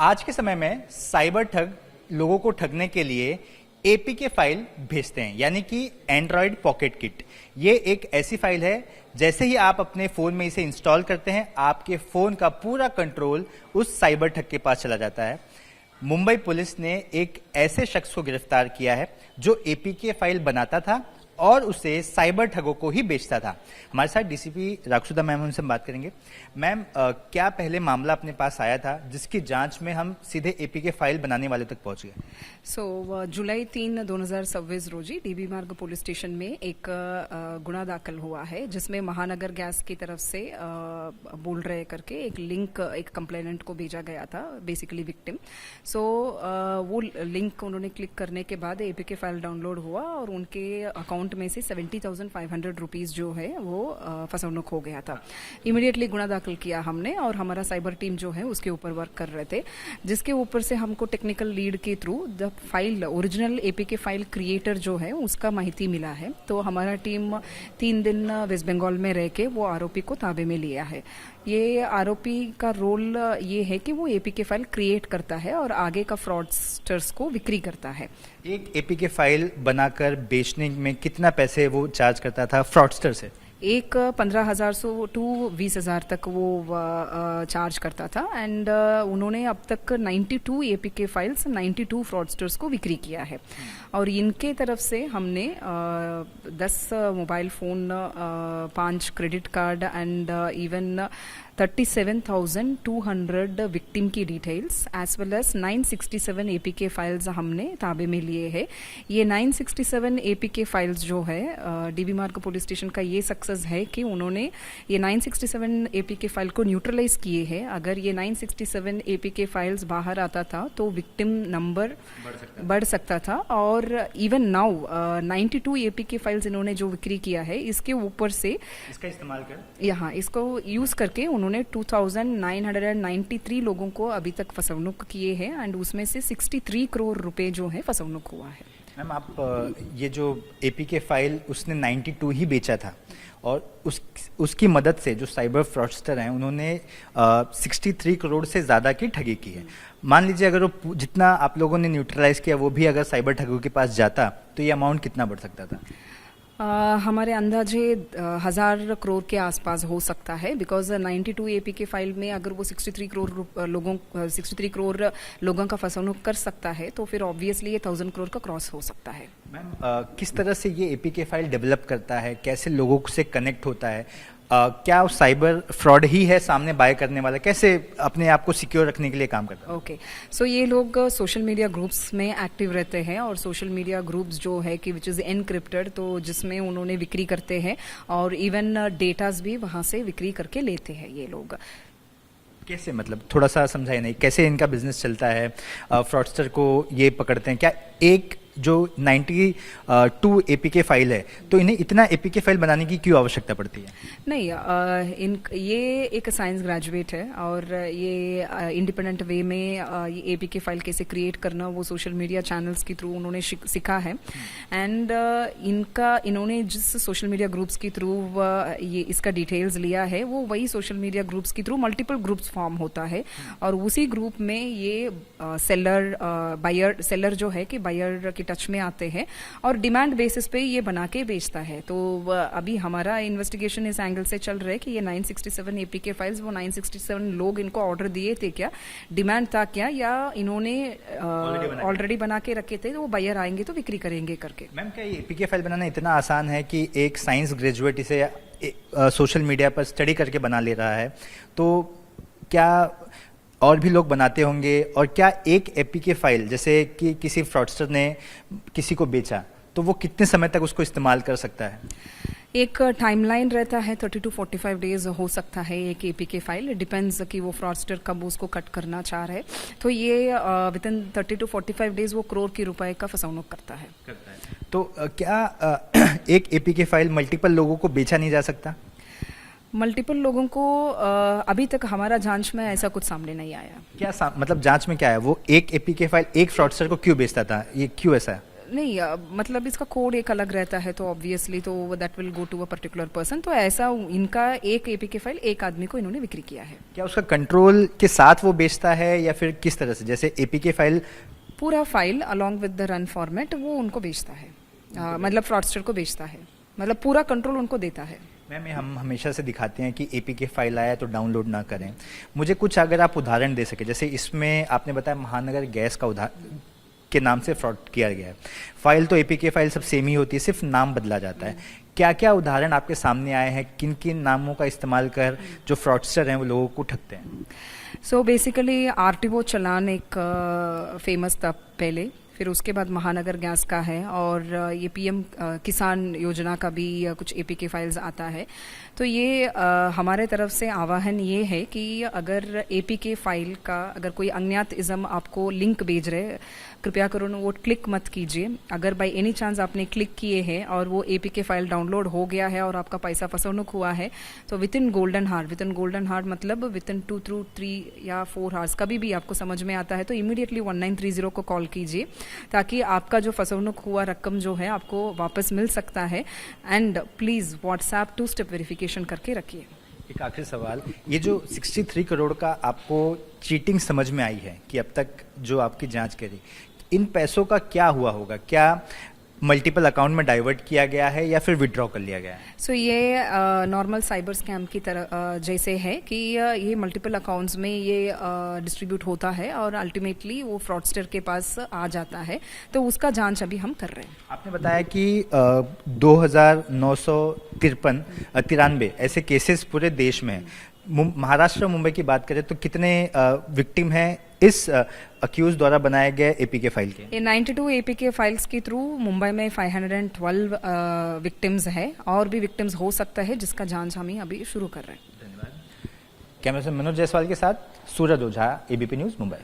आज के समय में साइबर ठग लोगों को ठगने के लिए एपीके फाइल भेजते हैं, यानी कि एंड्रॉयड पॉकेट किट। ये एक ऐसी फाइल है, जैसे ही आप अपने फोन में इसे इंस्टॉल करते हैं, आपके फोन का पूरा कंट्रोल उस साइबर ठग के पास चला जाता है। मुंबई पुलिस ने एक ऐसे शख्स को गिरफ्तार किया है जो एपीके फाइल बनाता था और उसे साइबर ठगों को ही बेचता था। हमारे साथ डीसीपी राक्षुदा मैम, उनसे हम बात करेंगे। मैम, क्या पहले मामला अपने पास आया था जिसकी जांच में हम सीधे एपीके फाइल बनाने वाले तक पहुंच गए? जुलाई 3, 2026 रोजी डीबी मार्ग पुलिस स्टेशन में एक गुना दाखिल हुआ है, जिसमें महानगर गैस की तरफ से बोल रहे करके एक लिंक एक कंप्लेनेंट को भेजा गया था, बेसिकली विक्टिम। वो लिंक उन्होंने क्लिक करने के बाद एपीके फाइल डाउनलोड हुआ और उनके अकाउंट में से 70,500 रुपीज जो है वो फसवनुक हो गया था। इमीडिएटली गुना दाखिल किया हमने और हमारा साइबर टीम जो है उसके ऊपर वर्क कर रहे थे, जिसके ऊपर से हमको टेक्निकल लीड के through the file original APK file creator जो है उसका माहिती मिला है। तो हमारा टीम 3 दिन वेस्ट बंगाल में रह के वो आरोपी को ताबे में लिया है। ये आरोपी का रोल ये है कि वो एपीके फाइल क्रिएट करता है और आगे का फ्रॉडस्टर्स को बिक्री करता है। एक एपीके फाइल बनाकर बेचने में कितना पैसे वो चार्ज करता था फ्रॉडस्टर से? एक 15,000 से टू 20,000 तक वो चार्ज करता था। एंड उन्होंने अब तक 92 एपीके फाइल्स 92 फ्रॉडस्टर्स को बिक्री किया है। और इनके तरफ से हमने 10 mobile phone, 5 credit card and even 37,200 victim की details as well as 967 APK files हमने ताबे में लिए हैं। ये 967 एपीके फाइल्स जो है डीबी मार्ग पुलिस स्टेशन का ये सक्सेस है कि उन्होंने ये 967 एपीके फाइल को न्यूट्रलाइज किए हैं। अगर ये 967 एपीके फाइल्स बाहर आता था तो विक्टिम नंबर बढ़ सकता था। और इवन नाउ 92 एपीके फाइल्स इन्होंने जो बिक्री किया है, इसके ऊपर से इसका इस्तेमाल कर यहाँ इसको यूज करके उन्होंने 2,993 लोगों को अभी तक फसवनुक किए हैं एंड उसमें से 63 करोड़ रुपए जो है फसवनुक हुआ है। मैम, आप ये जो एपीके फाइल उसने 92 ही बेचा था और उसकी मदद से जो साइबर फ्रॉडस्टर हैं उन्होंने 63 करोड़ से ज़्यादा की ठगी की है। मान लीजिए अगर वो जितना आप लोगों ने न्यूट्रलाइज किया वो भी अगर साइबर ठगों के पास जाता तो ये अमाउंट कितना बढ़ सकता था? हमारे अंदाजे 1,000 करोड़ के आसपास हो सकता है, बिकॉज 92 एपीके फाइल में अगर वो 63 करोड़ लोगों का फसवनुक कर सकता है तो फिर ऑब्वियसली ये 1,000 करोड़ का क्रॉस हो सकता है। मैम, किस तरह से ये एपीके फाइल डेवलप करता है, कैसे लोगों से कनेक्ट होता है? क्या साइबर फ्रॉड ही है सामने बाय करने वाला? कैसे अपने आप को सिक्योर रखने के लिए काम करता है? ओके, सो ये लोग सोशल मीडिया ग्रुप्स में एक्टिव रहते हैं और सोशल मीडिया ग्रुप्स जो है कि विच इज़ एनक्रिप्टेड, तो जिसमें उन्होंने बिक्री करते हैं और इवन डेटास भी वहाँ से बिक्री करके लेते हैं ये लोग। कैसे, मतलब थोड़ा सा समझाइए नहीं, कैसे इनका बिजनेस चलता है? फ्रॉडस्टर को ये पकड़ते हैं क्या? एक जो 92 एपीके फाइल है तो इन्हें इतना एपीके फाइल बनाने की क्यों आवश्यकता पड़ती है? नहीं, ये एक साइंस ग्रेजुएट है और ये इंडिपेंडेंट वे में ये एपीके फाइल कैसे क्रिएट करना वो सोशल मीडिया चैनल्स के थ्रू उन्होंने सीखा है। एंड इन्होंने जिस सोशल मीडिया ग्रुप्स के थ्रू ये इसका डिटेल्स लिया है वो वही सोशल मीडिया ग्रुप्स के थ्रू मल्टीपल ग्रुप्स फॉर्म होता है और उसी ग्रुप में ये सेलर जो है कि बायर के टच में आते हैं और डिमांड बेसिस पे ये बना के बेचता है। तो अभी हमारा इन्वेस्टिगेशन इस एंगल से चल रहा है कि ये 967 एपीके फाइल्स वो 967 लोग इनको ऑर्डर दिए थे क्या, डिमांड था क्या, या इन्होंने ऑलरेडी बना के रखे थे तो वो बायर आएंगे तो बिक्री करेंगे करके। मैम, क्या ये एपीके फाइल बनाना इतना आसान है कि एक साइंस ग्रेजुएट इसे सोशल मीडिया पर स्टडी करके बना ले रहा है, तो क्या और भी लोग बनाते होंगे? और क्या एक एपीके फाइल जैसे कि किसी फ्रॉडस्टर ने किसी को बेचा तो वो कितने समय तक उसको इस्तेमाल कर सकता है? एक टाइमलाइन रहता है, 30 to 45 डेज हो सकता है एक एपीके फाइल, डिपेंड्स कि वो फ्रॉडस्टर कब उसको कट करना चाह रहे। तो ये विद इन 30 to 45 डेज वो करोड़ की रुपए का फसवनुक करता है। तो क्या एक एपीके फाइल मल्टीपल लोगों को बेचा नहीं जा सकता? मल्टीपल लोगों को अभी तक हमारा जांच में ऐसा कुछ सामने नहीं आया। क्या मतलब जांच में क्या है? वो एक एपीके फाइल एक फ्रॉडस्टर को क्यों बेचता था, ये क्यों ऐसा है? नहीं मतलब इसका कोड एक अलग रहता है, तो ऑब्वियसली तो that will go to a particular person. तो ऐसा इनका एक एपीके फाइल एक आदमी को इन्होंने बिक्री किया है। क्या उसका कंट्रोल के साथ वो बेचता है या फिर किस तरह से, जैसे एपीके फाइल पूरा file along with the run format वो उनको बेचता है, मतलब फ्रॉडस्टर को बेचता है, मतलब पूरा कंट्रोल उनको देता है। मैम हम हमेशा से दिखाते हैं कि एपीके फाइल आया तो डाउनलोड ना करें। मुझे कुछ अगर आप उदाहरण दे सके, जैसे इसमें आपने बताया महानगर गैस का के नाम से फ्रॉड किया गया है। फाइल तो एपीके फाइल सब सेम ही होती है, सिर्फ नाम बदला जाता है। क्या क्या उदाहरण आपके सामने आए हैं, किन किन नामों का इस्तेमाल कर जो फ्रॉडस्टर हैं वो लोगों को ठगते हैं? सो बेसिकली आरटीओ चलान एक फेमस था पहले, फिर उसके बाद महानगर गैस का है, और ये पीएम किसान योजना का भी कुछ एपीके फाइल्स आता है। तो ये हमारे तरफ से आह्वान ये है कि अगर एपीके फाइल का अगर कोई अज्ञात इज़म आपको लिंक भेज रहे, कृपया करो वो क्लिक मत कीजिए। अगर बाई एनी चांस आपने क्लिक किए हैं और वो एपीके फाइल डाउनलोड हो गया है और आपका पैसा फसवणूक हुआ है, तो विद इन गोल्डन हार्ट मतलब विद इन 2 to 3 या 4 आवर्स कभी भी आपको समझ में आता है तो इमीडिएटली 1930 को कॉल कीजिए, ताकि आपका जो फसवणूक हुआ रकम जो है आपको वापस मिल सकता है। And please WhatsApp 2 step verification करके रखिए। एक आखिरी सवाल, ये जो 63 करोड़ का आपको चीटिंग समझ में आई है कि अब तक जो आपकी जांच करी, इन पैसों का क्या हुआ होगा? क्या मल्टीपल अकाउंट में डाइवर्ट किया गया है या फिर विड्रॉ कर लिया गया है? सो ये नॉर्मल साइबर स्कैम की तरह जैसे है कि ये मल्टीपल अकाउंट्स में ये डिस्ट्रीब्यूट होता है और अल्टीमेटली वो फ्रॉडस्टर के पास आ जाता है, तो उसका जांच अभी हम कर रहे हैं। आपने बताया कि 2993 ऐसे केसेस पूरे देश में हैं। महाराष्ट्र और मुंबई की बात करें तो कितने विक्टिम हैं इस अक्यूज द्वारा बनाए गए एपीके फाइल के? ये 92 एपीके फाइल्स के थ्रू मुंबई में 512 विक्टिम्स है, और भी विक्टिम्स हो सकता है जिसका जांच हम ही अभी शुरू कर रहे हैं। धन्यवाद। कैमरा से मनोज जायसवाल के साथ सूरज ओझा, एबीपी न्यूज मुंबई।